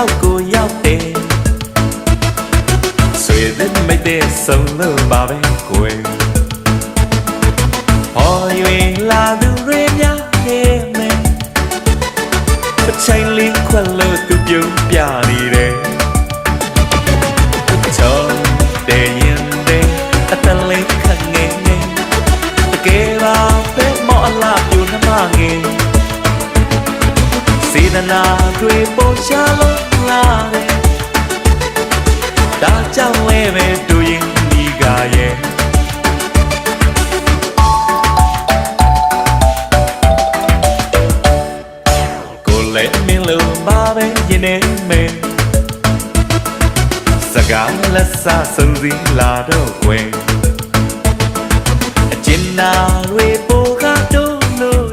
ထောက်ကိုရောက်တယ်ဆွေသစ်မိတ်တဲ့ဆုံးလို့ပါပဲကိုယ်ဟော်၍လာသူတွေများနေမယ်ပချိုင်လေးခွက်လို့သူပြုံးပြနေတယ်ချောတဲ့ရင်တဲ့အတလေးခက်ငယ်ငယ်တကယ်ပါပဲမော်အလားပြူနှမငယ်စေတနာတွေပေါ်ရှာလို့လာတယ်ဒါကြောင့်လဲပဲတူရင်ဒီကရဲ့ကိုလည်းမင်းလို့ပါပဲရင်နေမယ်စကားလက်စားစုံစီလာတော့ွယ်အကျဉ်းနာတွေပေါ်ကတော့လို့